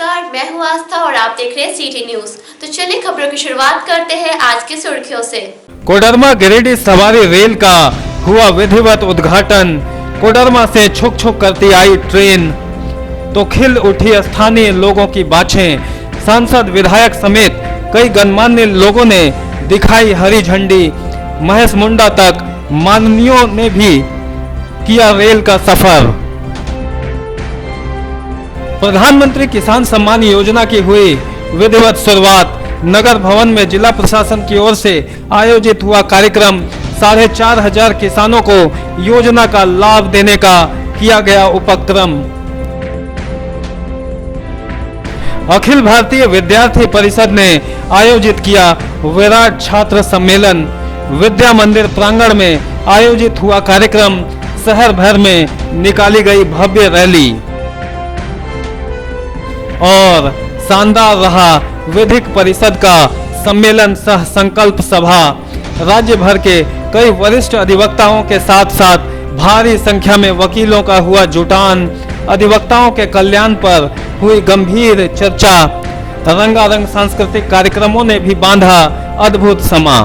नमस्कार, मैं हूँ आस्था और आप देख रहे हैं सिटी न्यूज। तो चलिए खबरों की शुरुआत करते हैं आज की सुर्खियों से। कोडरमा गिरिडीह सवारी रेल का हुआ विधिवत उद्घाटन। कोडरमा से छुक छुक करती आई ट्रेन तो खिल उठी स्थानीय लोगों की बाछें। सांसद विधायक समेत कई गणमान्य लोगों ने दिखाई हरी झंडी। महेश मुंडा तक माननीयों ने भी किया रेल का सफर। प्रधानमंत्री किसान सम्मान योजना की हुई विधिवत शुरुआत। नगर भवन में जिला प्रशासन की ओर से आयोजित हुआ कार्यक्रम। 4,500 किसानों को योजना का लाभ देने का किया गया उपक्रम। अखिल भारतीय विद्यार्थी परिषद ने आयोजित किया विराट छात्र सम्मेलन। विद्या मंदिर प्रांगण में आयोजित हुआ कार्यक्रम। शहर भर में निकाली गई भव्य रैली और शानदार रहा विधिक परिषद का सम्मेलन सह संकल्प सभा। राज्य भर के कई वरिष्ठ अधिवक्ताओं के साथ साथ भारी संख्या में वकीलों का हुआ जुटान। अधिवक्ताओं के कल्याण पर हुई गंभीर चर्चा। रंगारंग सांस्कृतिक कार्यक्रमों ने भी बांधा अद्भुत समा।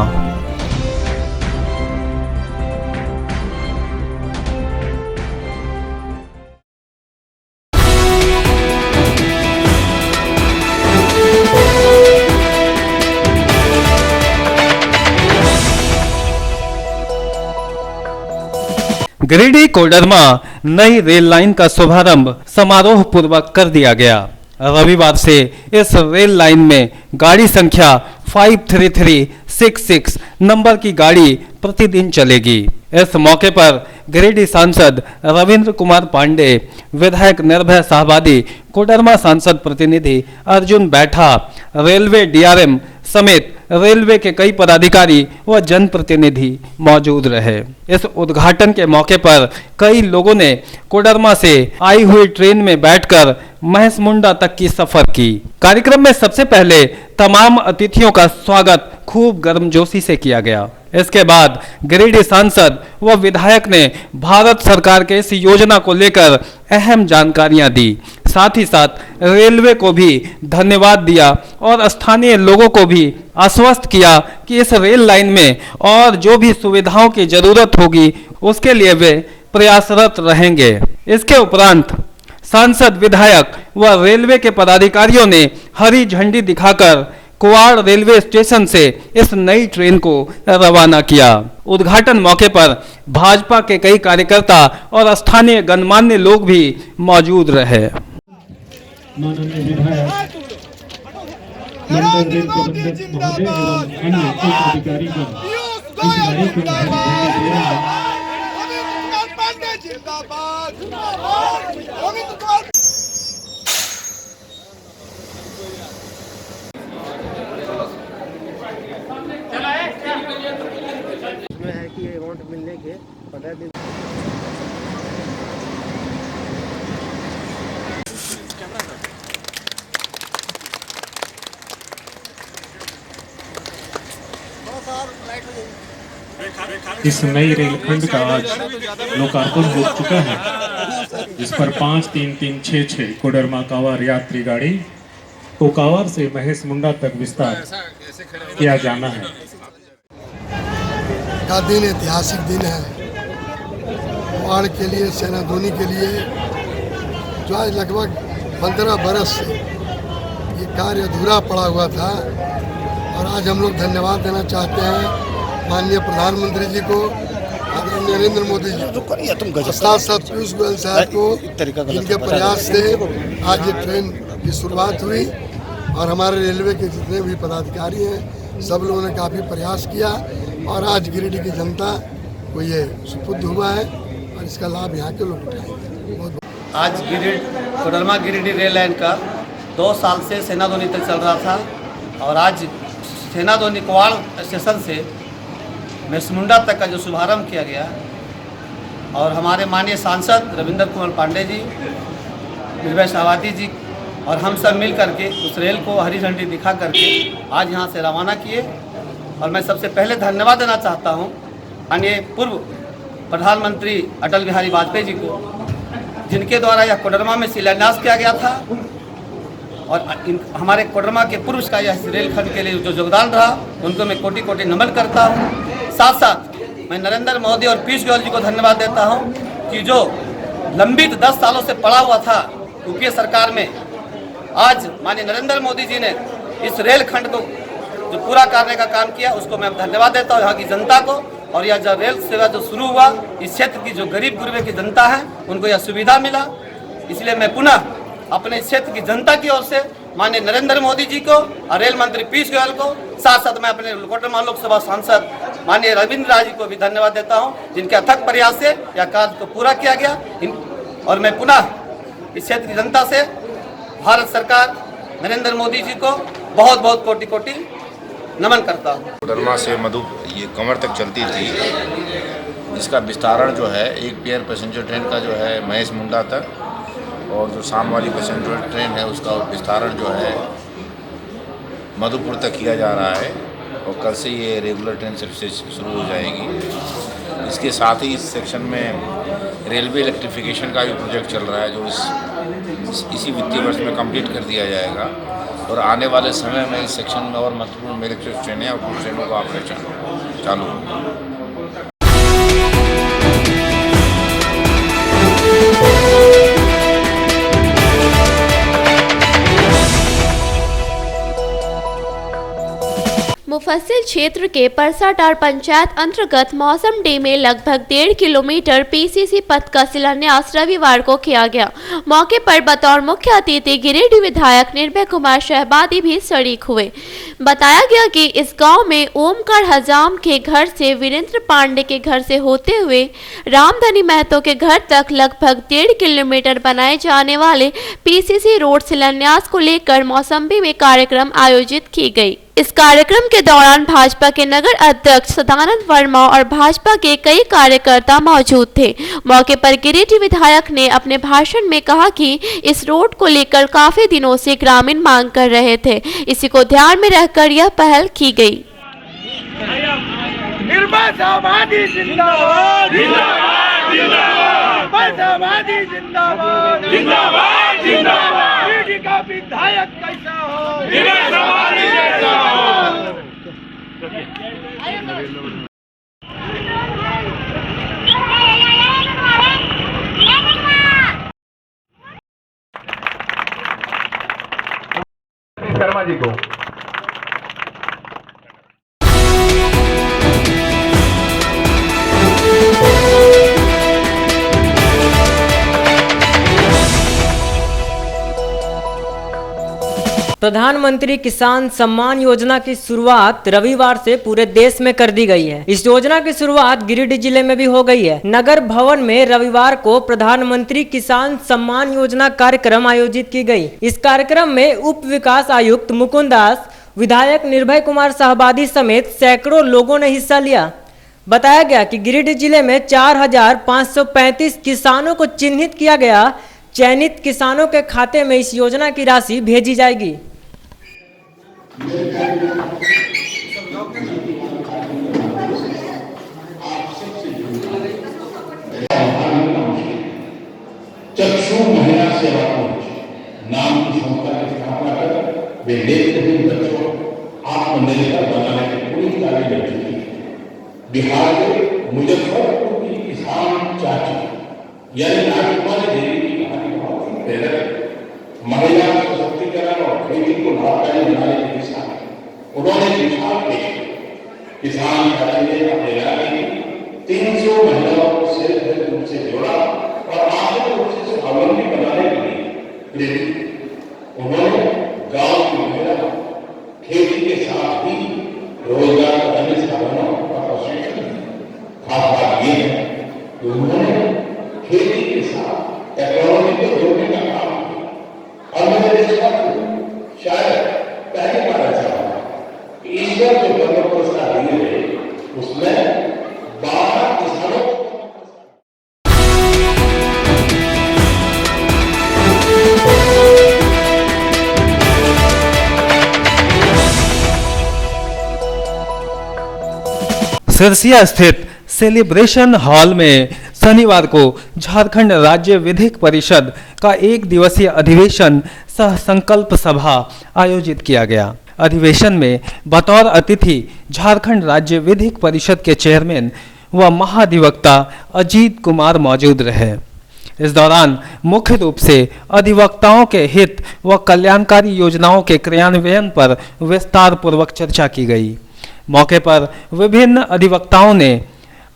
गिरिडीह कोडरमा नई रेल लाइन का शुभारंभ समारोह पूर्वक कर दिया गया। रविवार से इस रेल लाइन में गाड़ी संख्या 53366 नंबर की गाड़ी प्रतिदिन चलेगी। इस मौके पर गिरिडीह सांसद रविंद्र कुमार पांडे, विधायक निर्भय शाहबादी, कोडरमा सांसद प्रतिनिधि अर्जुन बैठा, रेलवे डीआरएम समेत रेलवे के कई पदाधिकारी व जनप्रतिनिधि मौजूद रहे। इस उद्घाटन के मौके पर कई लोगों ने कोडरमा से आई हुई ट्रेन में बैठकर महेश मुंडा तक की सफर की। कार्यक्रम में सबसे पहले तमाम अतिथियों का स्वागत खूब गर्मजोशी से किया गया। इसके बाद गिरिडीह सांसद व विधायक ने भारत सरकार के इस योजना को लेकर अहम जानकारियां दी। साथ ही साथ रेलवे को भी धन्यवाद दिया और स्थानीय लोगों को भी आश्वस्त किया कि इस रेल लाइन में और जो भी सुविधाओं की जरूरत होगी उसके लिए वे प्रयासरत रहेंगे। इसके उपरांत सांसद, विधायक व रेलवे के पदाधिकारियों ने हरी झंडी दिखाकर कुवाड़ रेलवे स्टेशन से इस नई ट्रेन को रवाना किया। उद्घाटन मौके पर भाजपा के कई कार्यकर्ता और स्थानीय गणमान्य लोग भी मौजूद रहे। माननीय विधायक, मंडल रेल प्रबंधक महोदय एवं अन्य अधिकारी को इस गाड़ी को दे रहे हैं। इसमें है कि अमाउंट मिलने के 15 दिन इस नई रेलखंड का आज लोकार्पण हो चुका है, जिस पर 5-3-3-6-6 कोडरमा कांवर यात्री गाड़ी को कांवर से महेश मुंडा तक विस्तार किया जाना है। का दिन ऐतिहासिक दिन है वाड़ के लिए, सेना धोनी के लिए, जो आज लगभग 15 बरस से ये कार्य अधूरा पड़ा हुआ था। और आज हम लोग धन्यवाद देना चाहते हैं माननीय प्रधानमंत्री जी को, आदरणीय नरेंद्र मोदी जी, साथ साथ पीयूष गोयल साहब को, इनके प्रयास से आज ये ट्रेन की शुरुआत हुई। और हमारे रेलवे के जितने भी पदाधिकारी हैं सब लोगों ने काफ़ी प्रयास किया और आज गिरिडीह की जनता को ये सुपुर्द हुआ है और इसका लाभ यहाँ के लोग उठाएंगे। आज कोडरमा गिरिडीह रेल लाइन का 2 साल से सेनाधोनी तक चल रहा था और आज सेनाधोनी कुवाड़ स्टेशन से महेश मुंडा तक का जो शुभारंभ किया गया और हमारे माननीय सांसद रविंद्र कुमार पांडे जी, निर्भय शाहबादी जी और हम सब मिल करके उस रेल को हरी झंडी दिखा करके आज यहाँ से रवाना किए। और मैं सबसे पहले धन्यवाद देना चाहता हूँ माननीय पूर्व प्रधानमंत्री अटल बिहारी वाजपेयी जी को, जिनके द्वारा यह कोडरमा में शिलान्यास किया गया था और हमारे कोडरमा के पूर्व का यह रेलखंड के लिए जो योगदान रहा उनको मैं कोटि कोटि नमन करता हूँ। साथ साथ मैं नरेंद्र मोदी और पीयूष गोयल जी को धन्यवाद देता हूँ कि जो लंबित 10 सालों से पड़ा हुआ था यूपीए सरकार में, आज माननीय नरेंद्र मोदी जी ने इस रेलखंड को जो पूरा करने का काम किया उसको मैं धन्यवाद देता हूँ यहाँ की जनता को। और यह जो रेल सेवा जो शुरू हुआ, इस क्षेत्र की जो गरीब गुरबे की जनता है उनको यह सुविधा मिला। इसलिए मैं पुनः अपने क्षेत्र की जनता की ओर से माननीय नरेंद्र मोदी जी को और रेल मंत्री पीयूष गोयल को, साथ साथ मैं अपने कोडरमा लोकसभा सांसद माननीय रविंद्र राज जी को भी धन्यवाद देता हूं, जिनके अथक प्रयास से यह कार्य को पूरा किया गया। और मैं पुनः इस क्षेत्र की जनता से भारत सरकार नरेंद्र मोदी जी को बहुत बहुत कोटि कोटि नमन करता हूँ। कोडरमा से मधु ये कंवर तक चलती थी, इसका विस्तारण जो है एक पेयर पैसेंजर ट्रेन का जो है महेश मुंडा तक, और जो शाम वाली पैसेंजर ट्रेन है उसका विस्तारण जो है मधुपुर तक किया जा रहा है और कल से ये रेगुलर ट्रेन सर्विसेज शुरू हो जाएगी। इसके साथ ही इस सेक्शन में रेलवे इलेक्ट्रिफिकेशन का भी प्रोजेक्ट चल रहा है जो इसी वित्तीय वर्ष में कंप्लीट कर दिया जाएगा और आने वाले समय में इस सेक्शन में और महत्वपूर्ण इलेक्ट्रिक ट्रेनें और कुछ ट्रेनों का ऑपरेशन चालू होगा। मुफस्सिल क्षेत्र के परसाटार पंचायत अंतर्गत मौसम डे में लगभग 1.5 किलोमीटर पीसीसी पथ का शिलान्यास रविवार को किया गया। मौके पर बतौर मुख्य अतिथि गिरिडीह विधायक निर्भय कुमार शहबादी भी शरीक हुए। बताया गया कि इस गांव में ओमकार हजाम के घर से वीरेंद्र पांडे के घर से होते हुए रामधनी महतो के घर तक लगभग 1.5 किलोमीटर बनाए जाने वाले पीसीसी रोड शिलान्यास को लेकर मौसम्बी में कार्यक्रम आयोजित की गई। इस कार्यक्रम के दौरान भाजपा के नगर अध्यक्ष सदानंद वर्मा और भाजपा के कई कार्यकर्ता मौजूद थे। मौके पर गिरिडीह विधायक ने अपने भाषण में कहा कि इस रोड को लेकर काफी दिनों से ग्रामीण मांग कर रहे थे, इसी को ध्यान में रखकर यह पहल की गई। का विधायक कैसा हो, शर्मा जी को प्रधानमंत्री किसान सम्मान योजना की शुरुआत रविवार से पूरे देश में कर दी गई है। इस योजना की शुरुआत गिरिडीह जिले में भी हो गई है। नगर भवन में रविवार को प्रधानमंत्री किसान सम्मान योजना कार्यक्रम आयोजित की गई। इस कार्यक्रम में उप विकास आयुक्त मुकुंद दास, विधायक निर्भय कुमार शहबादी समेत सैकड़ों लोगों ने हिस्सा लिया। बताया गया कि गिरिडीह जिले में 4,535 किसानों को चिन्हित किया गया। चयनित किसानों के खाते में इस योजना की राशि भेजी जाएगी। चक्षु महिला सेवा नाम की संस्था की स्थापना कर वे नेत्रहीन बच्चों आत्मनिर्भर बनाने की पूरी तैयारी कर चुकी है। बिहार के मुजफ्फरपुर की किसान चाची यानी राजकुमारी देवी की कहानी बहुत ही प्रेरक। महिला सशक्तिकरण और खेती को लाभकारी बनाने की दिशा में उन्होंने मिसाल पेश की। किसान चाची ने अपने इलाके की 300 महिलाओं को सेल्फ हेल्प ग्रुप से जोड़ा और आर्थिक रूप से स्वावलंबी बनाने के लिए प्रेरित। उन्होंने गांव की महिलाओं खेती के साथ ही रोजगार के अन्य साधनों का प्रशिक्षण दिया। खास बात यह है कि उन्होंने खेती के साथ टेक्नोलॉजी को जोड़ने का काम किया और मेरे देश का शायद पहली बार ऐसा हुआ कि ईश्वर जो पद्म पुरस्कार दिए गए उसमें 12 किसानों सिरसिया स्थित सेलिब्रेशन हॉल में शनिवार को झारखंड राज्य विधिक परिषद का 1 दिवसीय अधिवेशन सह संकल्प सभा आयोजित किया गया। अधिवेशन में बतौर अतिथि झारखंड राज्य विधिक परिषद के चेयरमैन व महाधिवक्ता अजीत कुमार मौजूद रहे। इस दौरान मुख्य रूप से अधिवक्ताओं के हित व कल्याणकारी योजनाओं के क्रियान्वयन पर विस्तार पूर्वक चर्चा की गई। मौके पर विभिन्न अधिवक्ताओं ने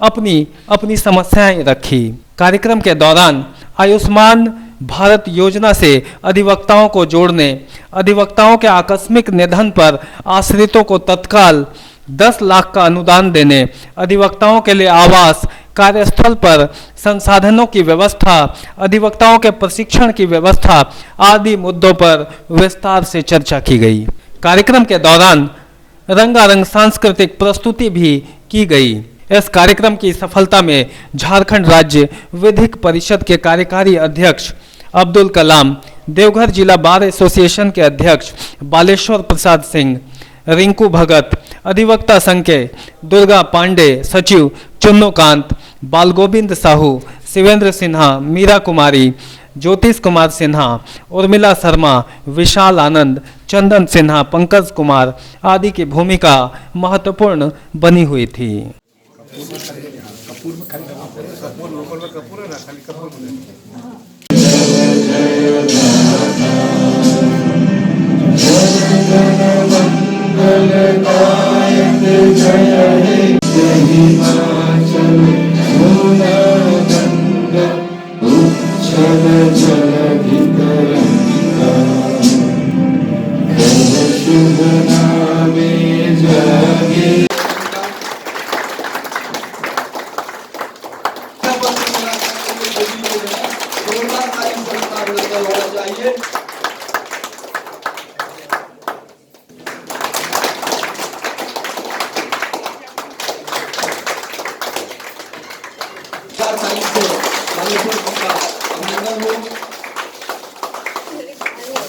अपनी अपनी समस्याएं रखी। कार्यक्रम के दौरान आयुष्मान भारत योजना से अधिवक्ताओं को जोड़ने, अधिवक्ताओं के आकस्मिक निधन पर आश्रितों को तत्काल 10 लाख का अनुदान देने, अधिवक्ताओं के लिए आवास, कार्यस्थल पर संसाधनों की व्यवस्था, अधिवक्ताओं के प्रशिक्षण की व्यवस्था आदि मुद्दों पर विस्तार से चर्चा की गई। कार्यक्रम के दौरान रंगारंग सांस्कृतिक प्रस्तुति भी की गई। इस कार्यक्रम की सफलता में झारखंड राज्य विधिक परिषद के कार्यकारी अध्यक्ष अब्दुल कलाम, देवघर जिला बार एसोसिएशन के अध्यक्ष बालेश्वर प्रसाद सिंह, रिंकू भगत, अधिवक्ता संघ के दुर्गा पांडे, सचिव चुन्नूकांत, बालगोविंद साहू, शिवेंद्र सिन्हा, मीरा कुमारी, ज्योतिष कुमार सिन्हा, उर्मिला शर्मा, विशाल आनंद, चंदन सिन्हा, पंकज कुमार आदि की भूमिका महत्वपूर्ण बनी हुई थी।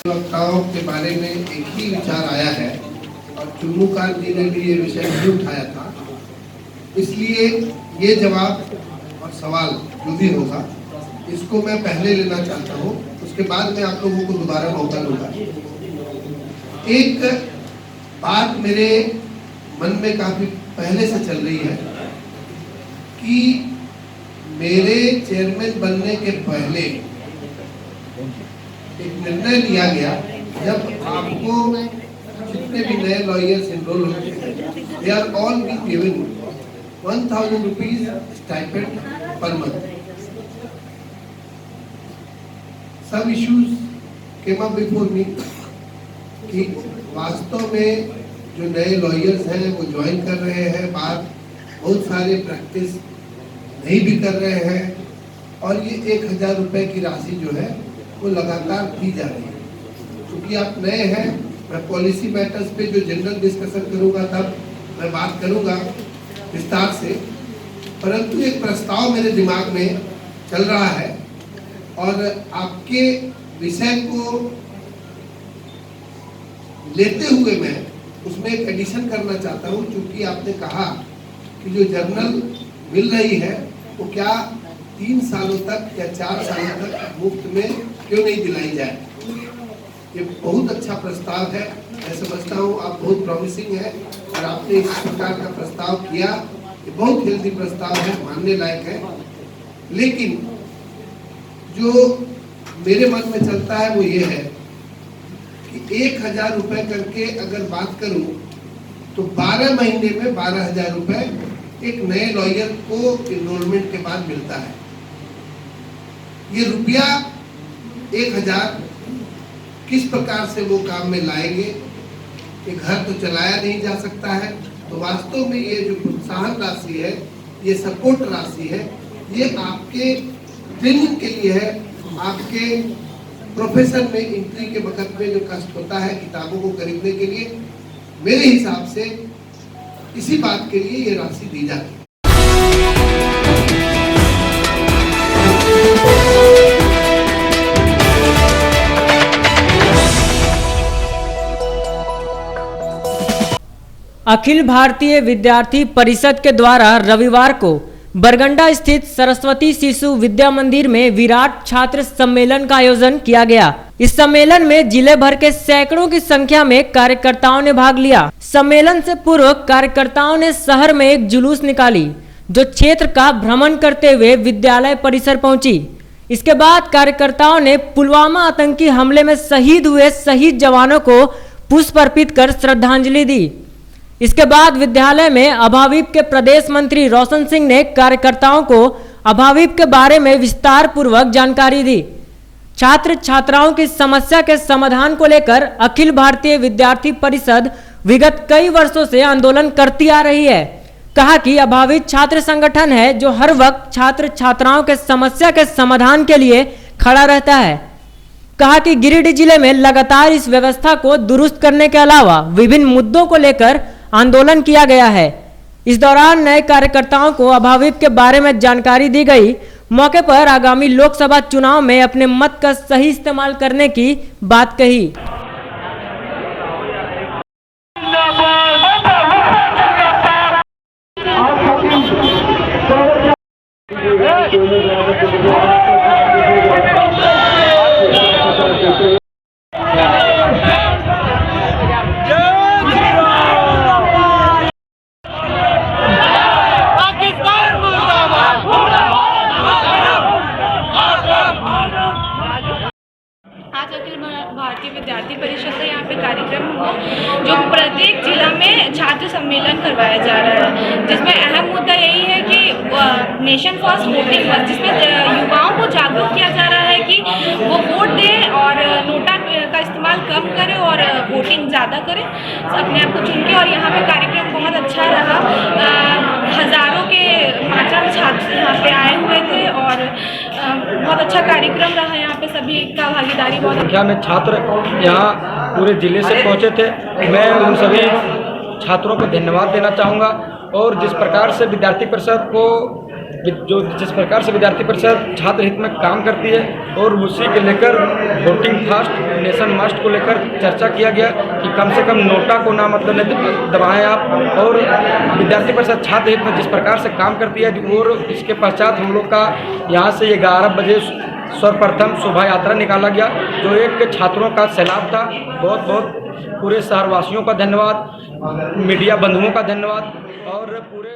अधिवक्ताओं के बारे में एक ही विचार आया है और चुन्नूकांत जी ने भी ये विषय नहीं उठाया था, इसलिए ये जवाब और सवाल जो भी होगा इसको मैं पहले लेना चाहता हूँ, उसके बाद मैं आप लोगों को दोबारा मौका दूंगा। एक बात मेरे मन में काफी पहले से चल रही है कि मेरे चेयरमैन बनने के पहले एक निर्णय लिया गया, जब आपको जितने भी नए लॉयर्स एनरोल होते हैं, they are all be given 1000 rupees stipend per month. सब issues came up before me कि वास्तव में जो नए लॉयर्स हैं वो ज्वाइन कर रहे हैं, बात बहुत सारे प्रैक्टिस नहीं भी कर रहे हैं, और ये 1000 रुपए की राशि जो है वो लगातार दी जा रही है। क्योंकि आप नए हैं, मैं पॉलिसी मैटर्स पे जो जनरल डिस्कशन करूंगा तब मैं बात करूंगा विस्तार से, परंतु एक प्रस्ताव मेरे दिमाग में चल रहा है और आपके विषय को लेते हुए मैं उसमें एक एडिशन करना चाहता हूं। क्योंकि आपने कहा कि जो जर्नल मिल रही है वो क्या 3 सालों तक या 4 सालों तक मुफ्त में क्यों नहीं दिलाई जाए। ये बहुत अच्छा प्रस्ताव है, मैं समझता हूँ आप बहुत प्रॉमिसिंग है और आपने इस प्रकार का प्रस्ताव किया, ये बहुत हेल्दी प्रस्ताव है, मानने लायक है। लेकिन जो मेरे मन में चलता है वो ये है कि 1000 रुपए करके अगर बात करूं तो 12 महीने में 12,000 रुपए एक नए लॉयर को एनरोलमेंट के बाद मिलता है। ये रुपया 1000 किस प्रकार से वो काम में लाएंगे, ये घर तो चलाया नहीं जा सकता है। तो वास्तव में ये जो प्रोत्साहन राशि है, ये सपोर्ट राशि है, ये आपके ट्रेनिंग के लिए है, आपके प्रोफेशन में एंट्री के वक्त में जो कष्ट होता है किताबों को खरीदने के लिए, मेरे हिसाब से इसी बात के लिए ये राशि दी जाती है। अखिल भारतीय विद्यार्थी परिषद के द्वारा रविवार को बरगंडा स्थित सरस्वती शिशु विद्या मंदिर में विराट छात्र सम्मेलन का आयोजन किया गया। इस सम्मेलन में जिले भर के सैकड़ों की संख्या में कार्यकर्ताओं ने भाग लिया। सम्मेलन से पूर्व कार्यकर्ताओं ने शहर में एक जुलूस निकाली, जो क्षेत्र का भ्रमण करते हुए विद्यालय परिसर पहुंची। इसके बाद कार्यकर्ताओं ने पुलवामा आतंकी हमले में शहीद हुए शहीद जवानों को पुष्प अर्पित कर श्रद्धांजलि दी। इसके बाद विद्यालय में अभाविप के प्रदेश मंत्री रोशन सिंह ने कार्यकर्ताओं को अभाविप के बारे में विस्तार पूर्वक जानकारी दी। छात्र छात्राओं की समस्या के समाधान को लेकर अखिल भारतीय विद्यार्थी परिषद विगत कई वर्षों से आंदोलन करती आ रही है। कहा कि अभावित छात्र संगठन है जो हर वक्त छात्र छात्राओं के समस्या के समाधान के लिए खड़ा रहता है। कहा कि गिरिडीह जिले में लगातार इस व्यवस्था को दुरुस्त करने के अलावा विभिन्न मुद्दों को लेकर आंदोलन किया गया है। इस दौरान नए कार्यकर्ताओं को अभाविप के बारे में जानकारी दी गई। मौके पर आगामी लोकसभा चुनाव में अपने मत का सही इस्तेमाल करने की बात कही। आज अखिल भारतीय विद्यार्थी परिषद का यहाँ पे कार्यक्रम हुआ, जो प्रत्येक जिला में छात्र सम्मेलन करवाया जा रहा है, जिसमें अहम मुद्दा यही है कि नेशन फर्स्ट वोटिंग फर्स्ट, जिसमें युवाओं को जागरूक किया जा रहा है कि वो वोट दें और नोटा का इस्तेमाल कम करें और वोटिंग ज़्यादा करें अपने आप को चुन के। और यहाँ पे कार्यक्रम बहुत अच्छा रहा, हज़ारों के मात्रा में छात्र यहाँ पे आए हुए थे और बहुत अच्छा कार्यक्रम रहा। यहाँ पे सभी का भागीदारी बहुत संख्या में छात्र यहाँ पूरे जिले से पहुँचे थे। मैं उन सभी छात्रों को धन्यवाद देना चाहूँगा। और जिस प्रकार से विद्यार्थी परिषद छात्र हित में काम करती है और उसी के लेकर वोटिंग फास्ट नेशन मस्ट को लेकर चर्चा किया गया कि कम से कम नोटा को ना मतलब दबाएं आप। और विद्यार्थी परिषद छात्र हित में जिस प्रकार से काम करती है, और इसके पश्चात हम लोग का यहाँ से 11 बजे सर्वप्रथम शोभा यात्रा निकाला गया, जो एक छात्रों का सैलाब था। बहुत बहुत पूरे शहरवासियों का धन्यवाद, मीडिया बंधुओं का धन्यवाद और पूरे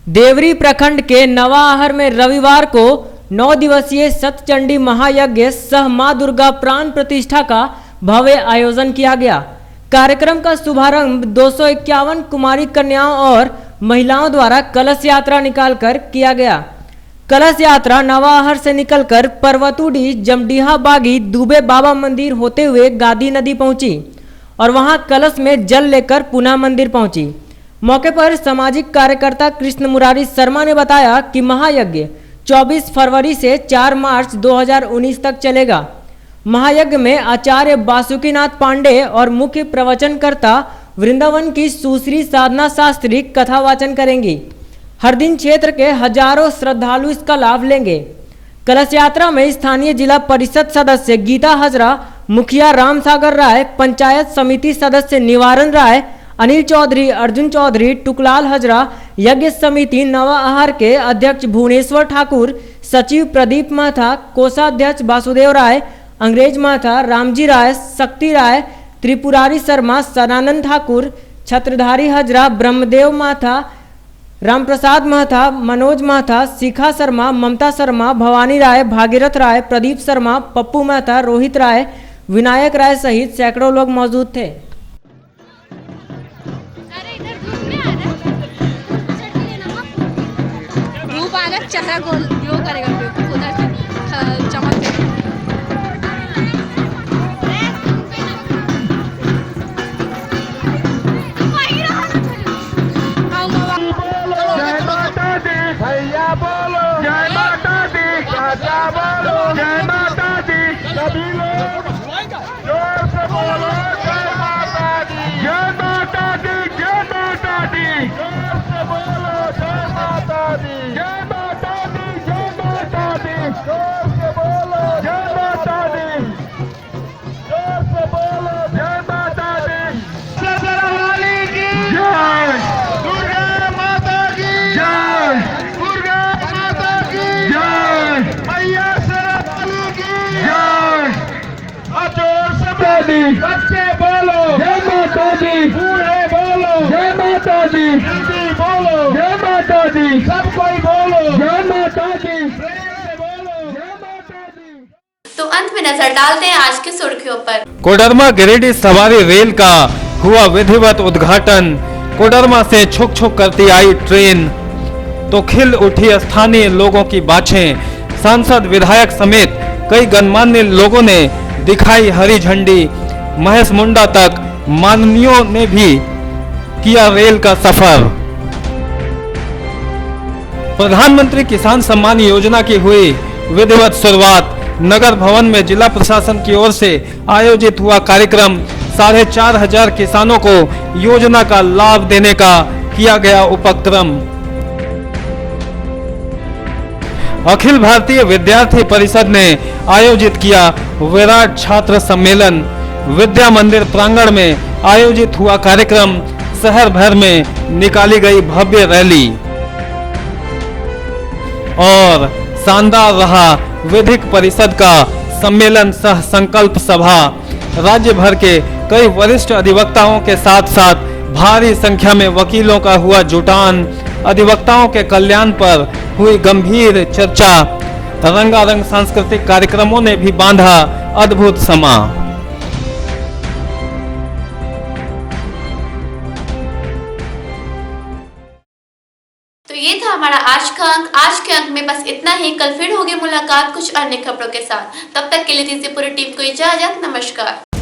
देवरी प्रखंड के नवाहर में रविवार को 9 दिवसीय सतचंडी महायज्ञ सह मां दुर्गा प्राण प्रतिष्ठा का भव्य आयोजन किया गया। कार्यक्रम का शुभारंभ 251 कुमारी कन्याओं और महिलाओं द्वारा कलश यात्रा निकालकर किया गया। कलश यात्रा नवाहर से निकलकर पर्वतुडी, जमडीहा बागी, दुबे बाबा मंदिर होते हुए गादी नदी पहुंची और वहां कलश में जल लेकर पुनः मंदिर पहुंची। मौके पर सामाजिक कार्यकर्ता कृष्ण मुरारी शर्मा ने बताया कि महायज्ञ 24 फरवरी से 4 मार्च 2019 तक चलेगा। महायज्ञ में आचार्य बासुकीनाथ पांडे और मुख्य प्रवचनकर्ता वृंदावन की सुश्री साधना शास्त्री कथा वाचन करेंगी। हर दिन क्षेत्र के हजारों श्रद्धालु इसका लाभ लेंगे। कलश यात्रा में स्थानीय जिला परिषद सदस्य गीता हजरा, मुखिया राम सागर राय, पंचायत समिति सदस्य निवारण राय, अनिल चौधरी, अर्जुन चौधरी, टुकलाल हजरा, यज्ञ समिति नवाहार के अध्यक्ष भुवनेश्वर ठाकुर, सचिव प्रदीप माथा, कोषाध्यक्ष वासुदेव राय, अंग्रेज माथा, रामजी राय, शक्ति राय, त्रिपुरारी शर्मा, सदानंद ठाकुर, छत्रधारी हजरा, ब्रह्मदेव माथा, रामप्रसाद माथा, मनोज माथा, शिखा शर्मा, ममता शर्मा, भवानी राय, भागीरथ राय, प्रदीप शर्मा, पप्पू माथा, रोहित राय, विनायक राय सहित सैकड़ों लोग मौजूद थे। चेहरा गोल ग्लो करेगा, उधर से चमक देगा। जय माता दी भैया बोलो, जय माता दी चाचा बोलो, जय माता दी सभी लोग जोर से बोलो, जय माता दी, जय माता दी, जय माता दी, जोर से बोलो, जय माता दी, जय माता दी, जय माता माता दी, हिंदी बोलो, जय माता दी, सब कोई बोलो, जय माता दी, प्रेम से बोलो, जय माता दी। तो अंत में नजर डालते हैं आज की सुर्खियों पर। कोडरमा गिरिडीह सवारी रेल का हुआ विधिवत उद्घाटन। कोडरमा से छुक छुक करती आई ट्रेन, तो खिल उठी स्थानीय लोगों की बाछें। सांसद विधायक समेत कई गणमान्य लोगों ने दिखाई हरी झंडी। महेश मुंडा तक माननीयों ने भी किया रेल का सफर। प्रधानमंत्री किसान सम्मान योजना की हुई विधिवत शुरुआत। नगर भवन में जिला प्रशासन की ओर से आयोजित हुआ कार्यक्रम। 4,500 किसानों को योजना का लाभ देने का किया गया उपक्रम। अखिल भारतीय विद्यार्थी परिषद ने आयोजित किया विराट छात्र सम्मेलन। विद्या मंदिर प्रांगण में आयोजित हुआ कार्यक्रम। शहर भर में निकाली गई भव्य रैली और शानदार रहा विधिक परिषद का सम्मेलन सह संकल्प सभा। राज्य भर के कई वरिष्ठ अधिवक्ताओं के साथ साथ भारी संख्या में वकीलों का हुआ जुटान। अधिवक्ताओं के कल्याण पर हुई गंभीर चर्चा। रंगारंग सांस्कृतिक कार्यक्रमों ने भी बांधा अद्भुत समा। तो ये था हमारा आज का अंक। आज के अंक में बस इतना ही। कल फिर होगी मुलाकात कुछ अन्य खबरों के साथ। तब तक के लिए दीजिए पूरी टीम को इजाजत। नमस्कार।